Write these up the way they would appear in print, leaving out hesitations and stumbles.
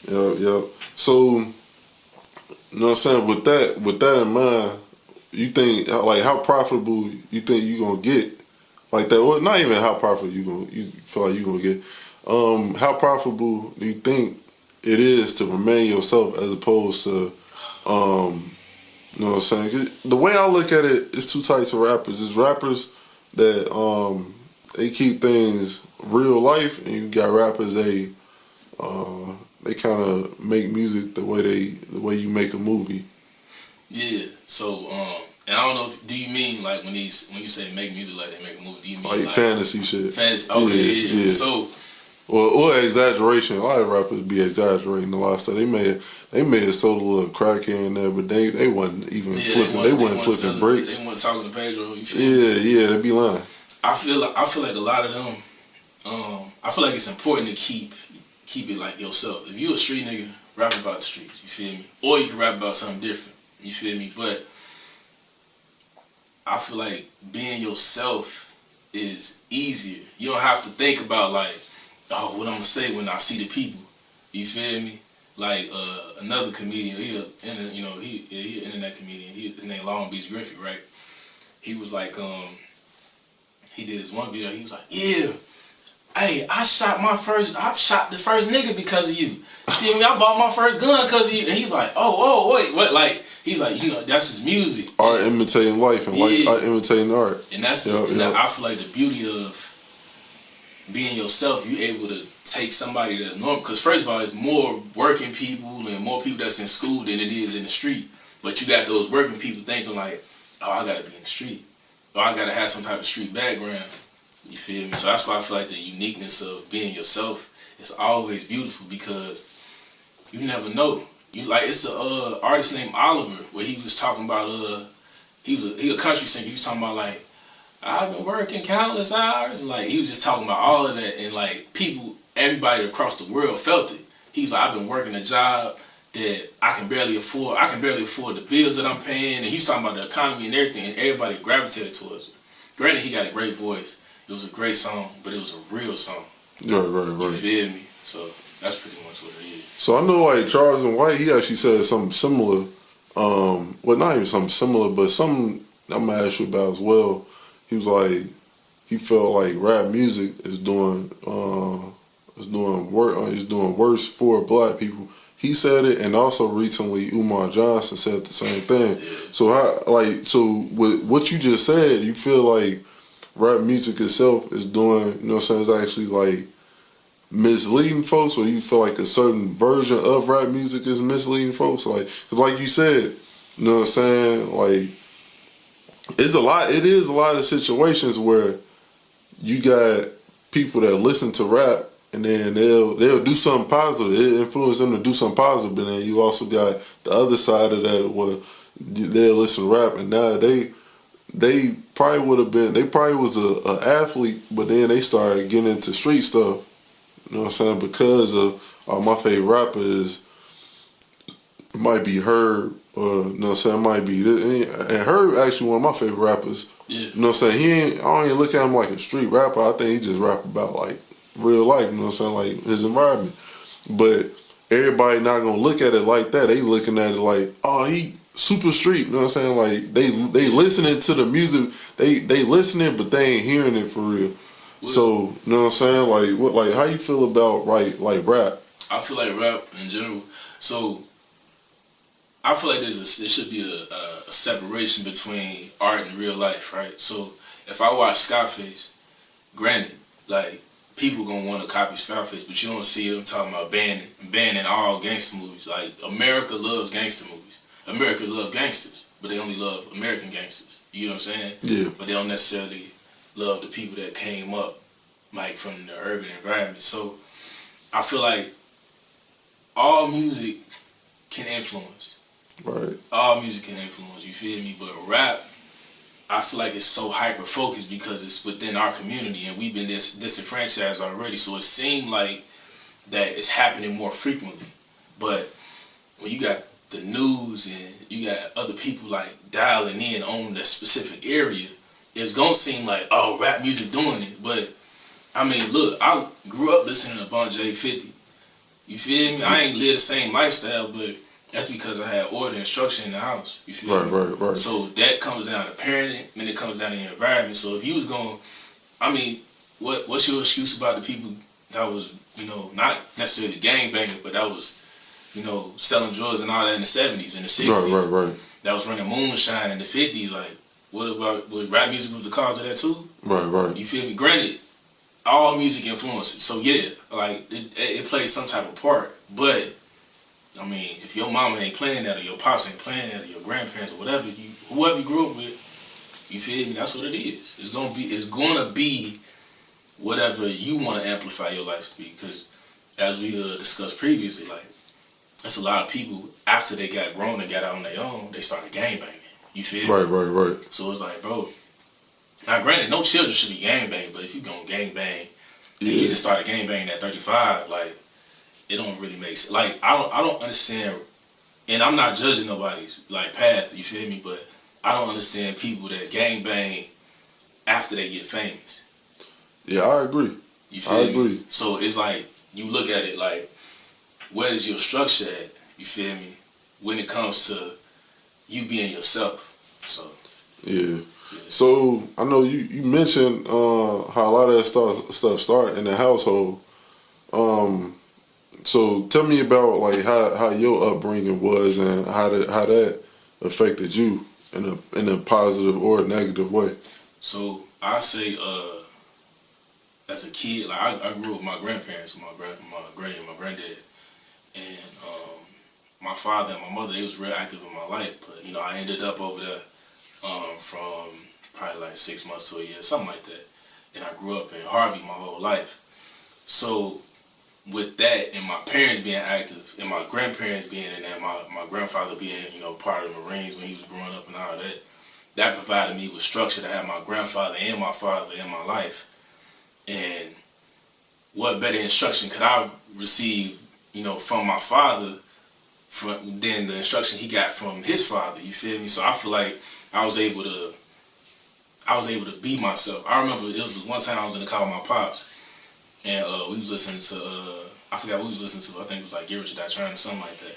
Yep. So, you know what I'm saying? With that in mind, you think like how profitable you think you gonna get like that? Well, not even how profitable you feel like you gonna get. How profitable do you think it is to remain yourself as opposed to, you know what I'm saying? 'Cause the way I look at it, it's two types of rappers. There's rappers that they keep things real life, and you got rappers they kind of make music the way you make a movie. Yeah. So and I don't know do you mean like when you say make music like they make a movie? Do you mean Like fantasy shit? Fantasy. Okay. Yeah. So. Or exaggeration. A lot of rappers be exaggerating a lot of stuff. They may have sold a little crack here and there, but they wasn't even flipping. They wasn't flipping bricks. They wasn't talking to Pedro. Yeah, they be lying. I feel like a lot of them. I feel like it's important to keep it like yourself. If you a street nigga, rap about the streets. You feel me? Or you can rap about something different. You feel me? But I feel like being yourself is easier. You don't have to think about like, oh, what I'm gonna say when I see the people. You feel me? Like another comedian, he an internet comedian. His name Long Beach Griffey, right? He was like, he did this one video. He was like, yeah, hey, I shot the first nigga because of you. You feel me? I bought my first gun because of you. And he's like, oh, wait, what? Like, he's like, that's his music. Art imitating life and life imitating art. And that's I feel like the beauty of being yourself, you're able to take somebody that's normal. Because first of all, it's more working people and more people that's in school than it is in the street. But you got those working people thinking like, oh, I gotta be in the street. Or I gotta have some type of street background. You feel me? So that's why I feel like the uniqueness of being yourself is always beautiful because you never know. You like it's a artist named Oliver where he was talking about he a country singer. He was talking about like I've been working countless hours. Like he was just talking about all of that and like everybody across the world felt it. He's like I've been working a job that I can barely afford. I can barely afford the bills that I'm paying. And he was talking about the economy and everything, and everybody gravitated towards it. Granted, he got a great voice. It was a great song, but it was a real song. Right. You feel me? So that's pretty much what it is. So I know like Charles and White, he actually said something similar. Well, not even something similar, but something I'm gonna ask you about as well. He was like, he felt like rap music is doing worse for black people. He said it, and also recently Umar Johnson said the same thing. Yeah. So with what you just said, you feel like rap music itself is doing, you know what I'm saying, it's actually like misleading folks, or you feel like a certain version of rap music is misleading folks? Like, 'cause like you said, you know what I'm saying, like it is a lot of situations where you got people that listen to rap and then they'll do something positive. It influences them to do something positive, but then you also got the other side of that where they'll listen to rap and now they probably was an athlete, but then they started getting into street stuff. You know what I'm saying? Because of my favorite rapper might be Herb, or you know what I'm saying, might be this. And Herb actually one of my favorite rappers. Yeah. You know what I'm saying? I don't even look at him like a street rapper. I think he just rap about like real life, you know what I'm saying, like his environment. But everybody not gonna look at it like that. They looking at it like, oh, he super street, you know what I'm saying? Like they listening to the music, they listening, but they ain't hearing it for real. So, you know what I'm saying? Like how you feel about like rap? I feel like rap in general. So I feel like there should be a separation between art and real life, right? So if I watch Scarface, granted, like people gonna want to copy Scarface, but you don't see them talking about banning all gangster movies. Like America loves gangster movies. Americans love gangsters, but they only love American gangsters. You know what I'm saying? Yeah. But they don't necessarily love the people that came up like from the urban environment. So I feel like all music can influence. Right. All music can influence, you feel me? But rap, I feel like it's so hyper-focused because it's within our community and we've been disenfranchised already. So it seemed like that it's happening more frequently. But when you got the news and you got other people like dialing in on that specific area, it's gonna seem like, oh, rap music doing it. But I mean, look, I grew up listening to Bon J 50. You feel me? I ain't live the same lifestyle, but that's because I had order and structure in the house. You feel me? Right. So that comes down to parenting, and it comes down to your environment. So if you was going, I mean, what's your excuse about the people that was, not necessarily gangbanging, but that was, selling drugs and all that in the 70s and the 60s? Right. That was running moonshine in the 50s. Like, what about, rap music was the cause of that too? Right. You feel me? Granted, all music influences. So yeah, like it plays some type of part. But I mean, if your mama ain't playing that, or your pops ain't playing that, or your grandparents, or whatever, whoever you grew up with, you feel me? That's what it is. It's gonna be whatever you want to amplify your life to be. Because as we discussed previously, like that's a lot of people after they got grown and got out on their own, they started gangbanging. You feel me? Right. So it's like, bro. Now, granted, no children should be gangbang, but if you gonna gangbang, you just started gangbanging at 35, like it don't really make sense. Like I don't understand, and I'm not judging nobody's like path. You feel me? But I don't understand people that gangbang after they get famous. Yeah, I agree. You feel I me? agree. So it's like you look at it like, where is your structure at? You feel me? When it comes to you being yourself. So yeah. So I know you mentioned how a lot of that stuff start in the household. So tell me about like how your upbringing was and how that affected you in a positive or negative way. So I say, as a kid, like I grew up with my grandparents, my granny and my granddad, and my father and my mother, they was real active in my life. But I ended up over there from probably like 6 months to a year, something like that. And I grew up in Harvey my whole life. So with that, and my parents being active, and my grandparents being in that, my grandfather being part of the Marines when he was growing up and all that, that provided me with structure to have my grandfather and my father in my life. And what better instruction could I receive, from my father, than the instruction he got from his father? You feel me? So I feel like I was able to be myself. I remember it was one time I was in the car with my pops, and we was listening to I forgot what we was listening to. I think it was like Get Rich or Die Trying or something like that.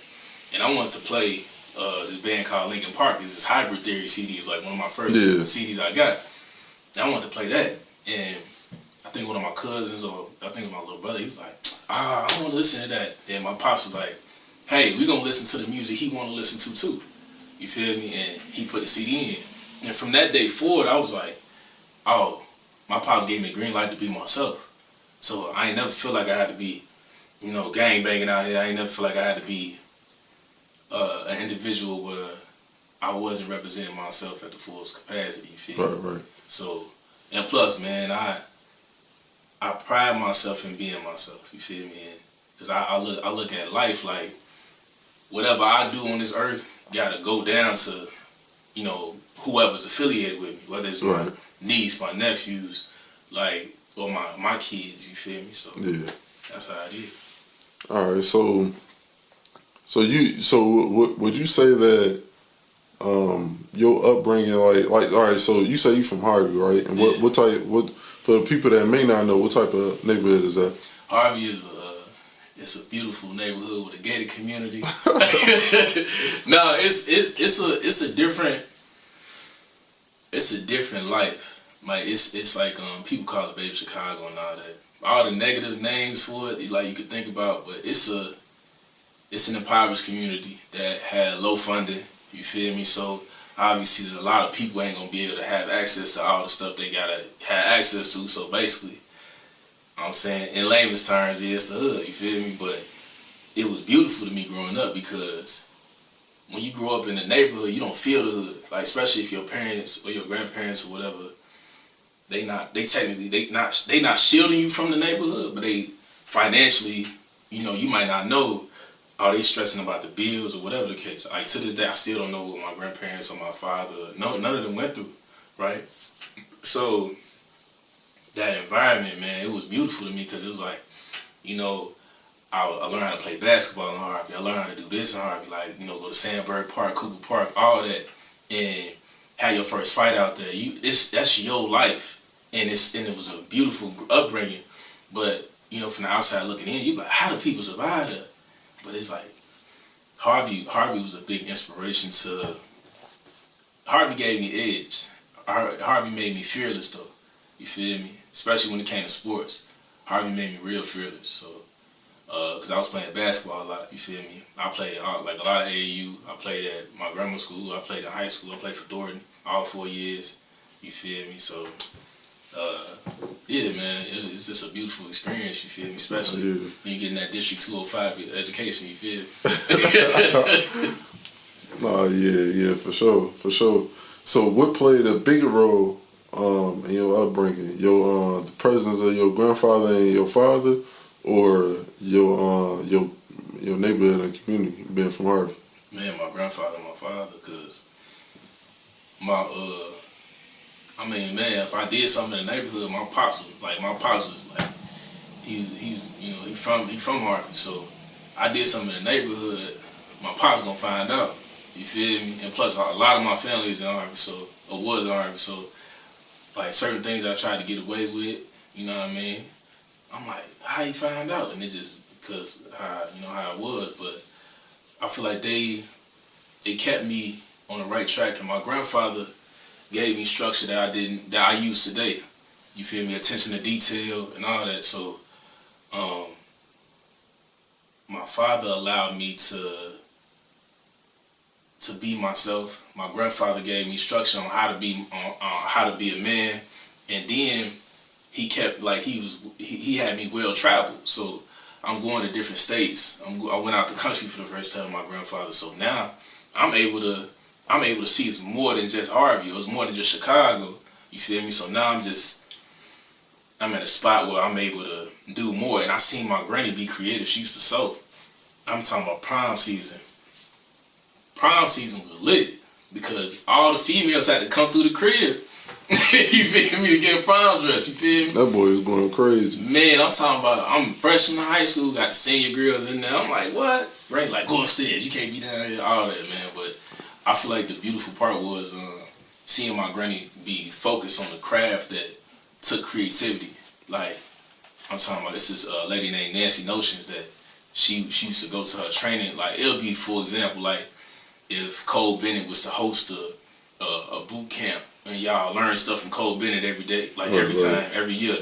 And I wanted to play this band called Linkin Park. It's this Hybrid Theory CD. It's like one of my first CDs I got. And I wanted to play that, and I think one of my cousins, or I think my little brother, he was like, I don't want to listen to that. Then my pops was like, hey, we gonna listen to the music he want to listen to too. You feel me? And he put the CD in. And from that day forward, I was like, oh, my pops gave me a green light to be myself. So I ain't never feel like I had to be, gang banging out here. I ain't never feel like I had to be an individual where I wasn't representing myself at the fullest capacity. You feel me? Right. So, and plus, man, I pride myself in being myself. You feel me? Because I look at life like whatever I do on this earth gotta go down to, whoever's affiliated with me, whether it's my niece, my nephews, like, or my kids. You feel me? So yeah, that's how it is. All right. So would you say that your upbringing, like all right? So you say you from Harvey, right? And what for the people that may not know, what type of neighborhood is that? Harvey is it's a beautiful neighborhood with a gated community. No, it's a different life. Like it's like people call it Baby Chicago and all that. All the negative names for it, like you could think about, but it's an impoverished community that had low funding. You feel me? So obviously a lot of people ain't gonna be able to have access to all the stuff they gotta have access to. So basically, I'm saying in layman's terms, it's the hood. You feel me? But it was beautiful to me growing up because when you grow up in the neighborhood, you don't feel the hood. Like especially if your parents or your grandparents or whatever, they not shielding you from the neighborhood, but they financially, you might not know. Are they stressing about the bills or whatever the case? Like to this day, I still don't know what my grandparents or my father, none of them went through, right? So that environment, man, it was beautiful to me because it was like, I learned how to play basketball in Harvey. I learned how to do this in Harvey, like go to Sandberg Park, Cooper Park, all that, and have your first fight out there. That's your life, and it was a beautiful upbringing. But you know, from the outside looking in, you like, how do people survive that? But it's like Harvey was a big inspiration to. Harvey gave me edge. Harvey made me fearless though. You feel me? Especially when it came to sports. Harvey made me real fearless. So, cause I was playing basketball a lot. You feel me? I played like a lot of AAU. I played at my grammar school. I played in high school. I played for Thornton all 4 years. You feel me? So, yeah, man, it's just a beautiful experience. You feel me? Especially when you get in that District 205 education. You feel me? Nah, yeah, for sure. So, what played a bigger role in your upbringing? Your the presence of your grandfather and your father, or your neighborhood and community being from Harvey? Man, my grandfather and my father, cause I mean, man, if I did something in the neighborhood, my pops was like, he's you know, he from Harvey, so I did something in the neighborhood, my pops gonna find out. You feel me? And plus, a lot of my family is in Harvey, was in Harvey, so like certain things I tried to get away with, you know what I mean? I'm like, how you find out? And it just because how it was, but I feel like it kept me on the right track, and my grandfather gave me structure that I use today. You feel me? Attention to detail and all that. So, my father allowed me to be myself. My grandfather gave me structure on how to be a man, and then he kept like he had me well traveled. So I'm going to different states. I went out the country for the first time with my grandfather. So now I'm able to see it's more than just Harvey. It was more than just Chicago. You feel me? So now I'm at a spot where I'm able to do more. And I seen my granny be creative. She used to sew. I'm talking about prom season. Prom season was lit because all the females had to come through the crib. You feel me? To get prom dress. You feel me? That boy is going crazy. Man, I'm talking about, I'm freshman in high school, got the senior girls in there. I'm like, what? Granny like, go upstairs. You can't be down here. All that, man. But I feel like the beautiful part was seeing my granny be focused on the craft that took creativity. Like, I'm talking about, this is a lady named Nancy Notions that she used to go to her training. Like, it'll be, for example, like if Cole Bennett was to host a boot camp and y'all learn stuff from Cole Bennett every day, like every time, every year.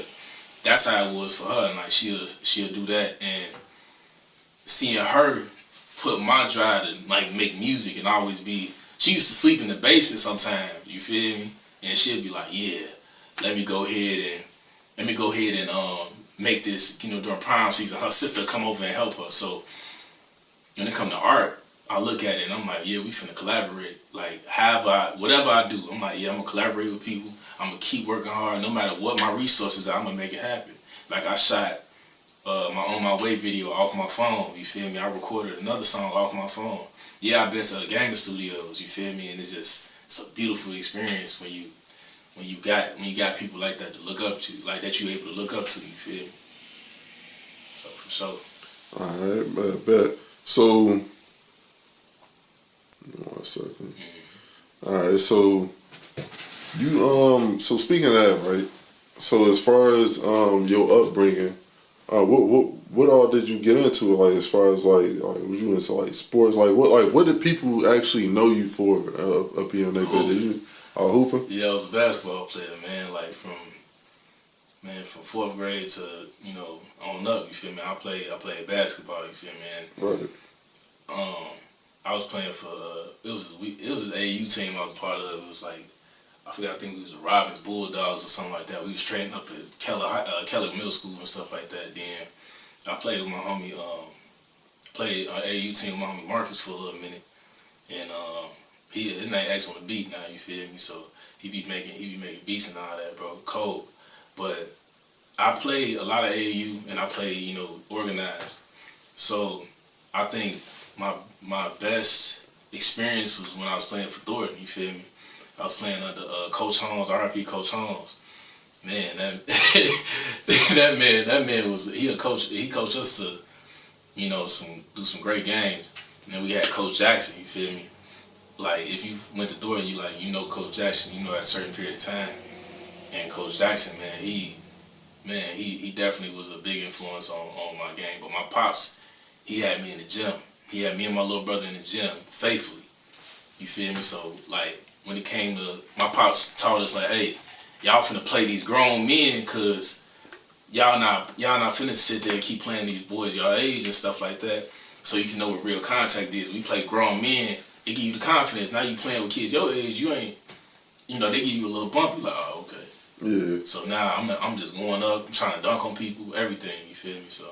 That's how it was for her. And like she'll do that, and seeing her put my drive to like make music and always be. She used to sleep in the basement sometimes. You feel me? And she'll be like, yeah, let me go ahead and make this. During prom season, her sister come over and help her. So when it come to art, I look at it and I'm like, yeah, we finna collaborate. Like, whatever I do, I'm like, yeah, I'm gonna collaborate with people. I'm gonna keep working hard. No matter what my resources are, I'm gonna make it happen. Like, I shot my On My Way video off my phone. You feel me? I recorded another song off my phone. Yeah, I've been to the Gang Studios. You feel me? And it's a beautiful experience when you got people like that to look up to, like that you able to look up to. You feel me? So for sure. All right, bet. So. 1 second. All right, so you so speaking of that, right? So as far as your upbringing, what all did you get into? Like as far as like was you into like sports? What did people actually know you for up here in their bed? Did you hooping? Yeah, I was a basketball player, man. Like from 4th grade to on up. You feel me? I played basketball. You feel me? And, right. I was playing for it was an AAU team I was a part of. It was like I think we was the Robbins Bulldogs or something like that. We was training up at Keller Middle School and stuff like that. Then I played with my homie, played AAU team with my homie Marcus for a little minute, and his name X on the beat now. You feel me? So he be making beats and all that, bro. Cold, but I played a lot of AAU and I played organized. So I think my best experience was when I was playing for Thornton. You feel me? I was playing under Coach Holmes, RIP Coach Holmes. Man, that man was he a coach. He coached us to do some great games. And then we had Coach Jackson. You feel me? Like if you went to Thornton, you Coach Jackson. At a certain period of time. And Coach Jackson, man, man, he definitely was a big influence on my game. But my pops, he had me in the gym. He had me and my little brother in the gym faithfully. You feel me? So like when it came to my pops taught us like, hey, y'all finna play these grown men, cause y'all not finna sit there and keep playing these boys y'all age and stuff like that. So you can know what real contact is. We play grown men. It give you the confidence. Now you playing with kids your age. You ain't, they give you a little bump. You like, oh, okay. Yeah. So now I'm just going up. I'm trying to dunk on people. Everything. You feel me? So